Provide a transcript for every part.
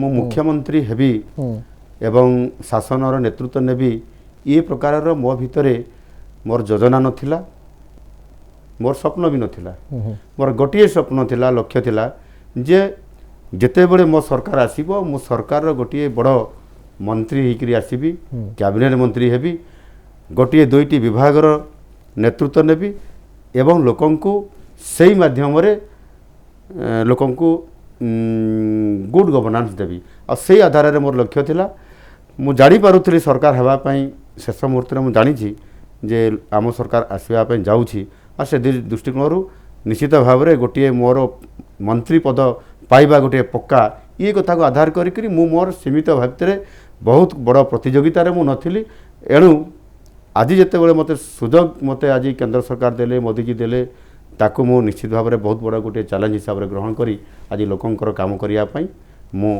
मु मुख्यमंत्री हेबी एवं शासनर नेतृत्व नेबी ये प्रकार मो भितरे मोर योजना नथिला मोर स्वप्न भी नथिला मोर गोटे स्वप्न थिला लक्ष्य थिला जे जेते बड़े मो सरकार आसीबो मो सरकार गोटे बड़ मंत्री होकर आसबि कैबिनेट मंत्री हेबी गोटे दुईटी विभागर नेतृत्व नेबी एवं लोकंकु सेही माध्यम रे लोकंकु गुड गवर्नेंस देवी आ सेही आधार रे मोर लक्ष्य थिला मु जानी पारुथली सरकार हेबा पई शेष मुहूर्त रे मु जानी छी जे आम सरकार आसवा पई जाउछि आ से दृष्टिकोण निश्चित भाव में गोटे मोर मंत्री पद पाइबा गोटे पक्का ये कथा को आधार करी मु मोर सीमित भाव बहुत बड़ प्रतियोगितार मु नथिली एणु आज जिते बड़े मते सुजोग मते आज केंद्र सरकार देले मोदीजी देले ताकू मु निश्चित भाव में बहुत बड़ा गोटे चैलेंज हिसाब से ग्रहण करी आज लोकंकर काम करिया पई मु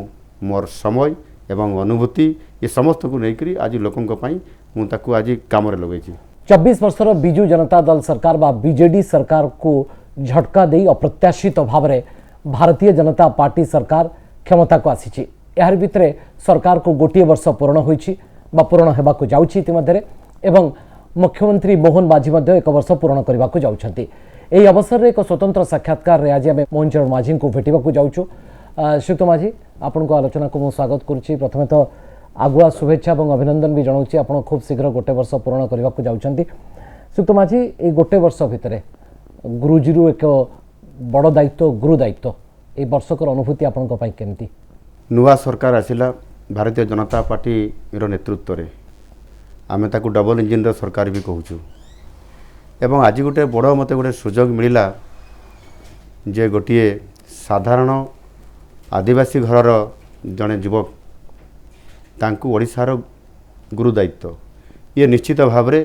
मोर समय एवं अनुभूति ये समस्त को लेकर आज लोकंक पई मु ताकू आज काम रे लगैछि 24 वर्षर बिजु जनता दल सरकार बा बीजेडी सरकार को झटका दे अप्रत्याशित भाव में भारतीय जनता पार्टी सरकार क्षमता को आसी यार भितर सरकार को गोटे वर्ष पूर्ण होइछि बा पूर्ण हेबा को जाउछि इतिमध्ये एवं मुख्यमंत्री मोहन माझी मध्य एक वर्ष पूर्ण करने को जाउछंती एही अवसर रे एक स्वतंत्र साक्षात्कार रे आज आमे मोहन चरण माझी को भेटिबा को जाउछु श्रीयुक्त माझी आपन को आलोचना को मु स्वागत करूछि प्रथमे तो आगुआ शुभेच्छा और अभिनंदन भी जनाऊँगी आप खूब शीघ्र गोटे वर्ष पूर्ण करने को जाउछंती श्रीयुक्त माझी ये गोटे वर्ष भितर गुरुजी एक बड़ दायित्व गुरु दायित्व ये वर्षकर अनुभूति आपण केमती नुआ सरकार आसिला भारतीय जनता पार्टी नेतृत्व रे आमे ताकू डबल इंजिन सरकार भी कहूँ एवं आज गोटे बड़ मत गोटे सुजोग मिला जे गोटे साधारण आदिवासी घरर जड़े युवक तांकू ओडिशार गुरु दायित्व ये निश्चित भाव में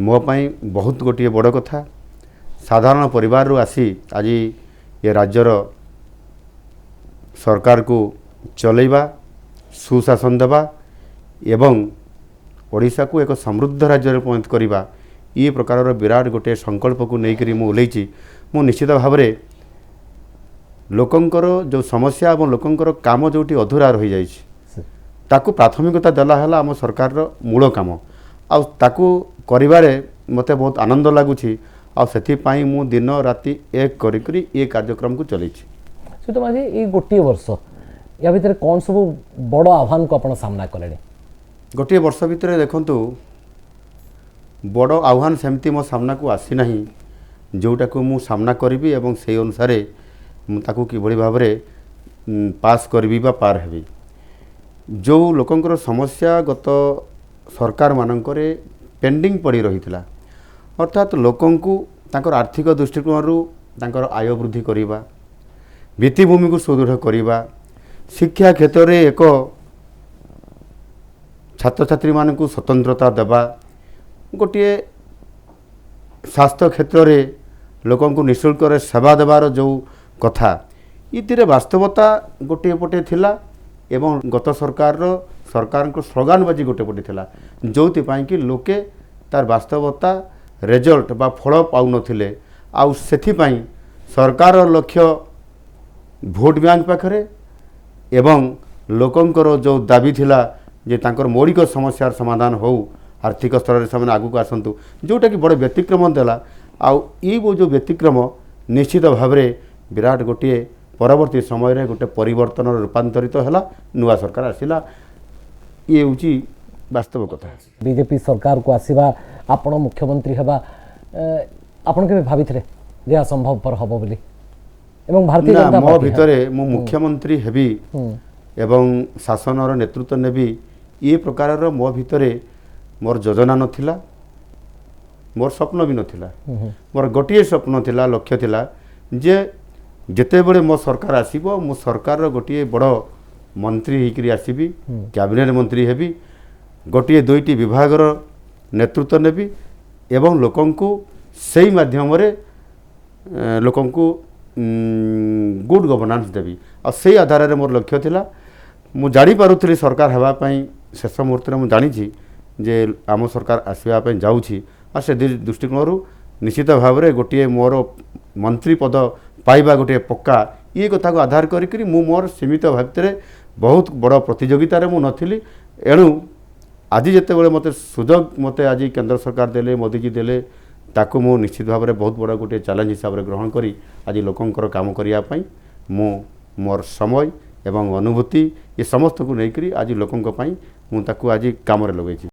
मो पाई बहुत गोटे बड़ कथा साधारण परिवार रू आसी आज ये राज्यर सरकार को चलैबा सुशासन देवा एवं ओडिशा को एक समृद्ध राज्य परिणत करवा ये प्रकार विराट गोटे संकल्प को लेकर मुझे मु निश्चित भाव में लोकंकर जो समस्या और लोकंकर काम जोटी अधूरा रही जाइए ताकू प्राथमिकता देला है आम सरकार मूल काम आकू करिबारे मते बहुत आनंद लगुच आपाई मु दिन राति एक करी ये कार्यक्रम को चलई तो माझी ये गोटे वर्ष या भितर कौन सब बड़ आह्वान को आपण सामना कले गोटे वर्ष भितर देखंतु बड़ आह्वान सेमती मो सामना को आसी ना जोटा को मु सामना करी एवं से अनुसार ताकू किभली भाव में पास करी बा पार हेबी जो लोकंकर समस्या गत सरकार मानकरे पेंडिंग पड़ी रही थिला अर्थात लोकंकु तांकर आर्थिक दृष्टिकोण तांकर आय वृद्धि करिबा भित्तिभूमि को सुदृढ़ करिबा शिक्षा क्षेत्र में एक छात्र छात्री मानकु स्वतंत्रता देबा गोटे स्वास्थ्य क्षेत्र में लोकंकु निःशुल्क सेवा देवार जो कथा इतिरे वास्तवता गोटे पटे थिला एवं गत सरकार को स्लोगानबाजी गोटे पटे थिला जोथिपाई कि लोके तार वास्तवता रिजल्ट बा फल पाउ नथिले आउ सेथिपाई सरकार लक्ष्य भोट बैंक पाखरे एवं लोकंकर जो दाबी थिला जे तांकर मौलिक समस्यार समाधान हो आर्थिक स्तर से आगू आसतु जोटा कि बड़े व्यतिक्रम देला आउ ये जो व्यतिक्रम निश्चित भाव में विराट गोटे परवर्ती समय रे गोटे परिवर्तन रूपांतरित है नुआ सरकार आसिला ये हूँ वास्तव कथा बीजेपी सरकार को आसवा आपण मुख्यमंत्री हवा आपण के भाभी थे जे असंभव हम बोली एवं भारतीय जनता मो भितरे मु मुख्यमंत्री हेबी एवं शासनर नेतृत्व नेबी ये प्रकार मो भितरे मोर योजना नथिला मोर स्वप्न भी नथिला मोर गोटे स्वप्न थिला लक्ष्य थिला जे जेते बड़े मो सरकार आसीबो मो सरकार गोटे बड़ मंत्री होकर आसबि कैबिनेट मंत्री हेबी गोटे दुईटी विभागर नेतृत्व नेबी एवं लोकंकु सेही माध्यम रे लोकंकु गुड गवर्नेंस देवी आ सेही आधार रे मोर लक्ष्य थिला मु जानी पारुथली सरकार हेबा पई शेष मुहूर्त रे मु जानी छी जे आम सरकार आसवा पई जाउछि आ से दृष्टिकोण निश्चित भाव में गोटे मोर मंत्री पद पाइबा गोटे पक्का ये कथा को आधार करी मु मोर सीमित भावित बहुत बड़ प्रतियोगितार मु नथिली एणु आज जिते बड़े मते सुजोग मते आज केंद्र सरकार देले मोदीजी देले ताकू मु निश्चित भाव में बहुत बड़ा गोटे चैलेंज हिसाब से ग्रहण करी आज लोकंकर काम करने मु मोर समय एवं अनुभूति ये समस्त को लेकर आज लोकंक पई मु ताकू आज काम रे लगेछि।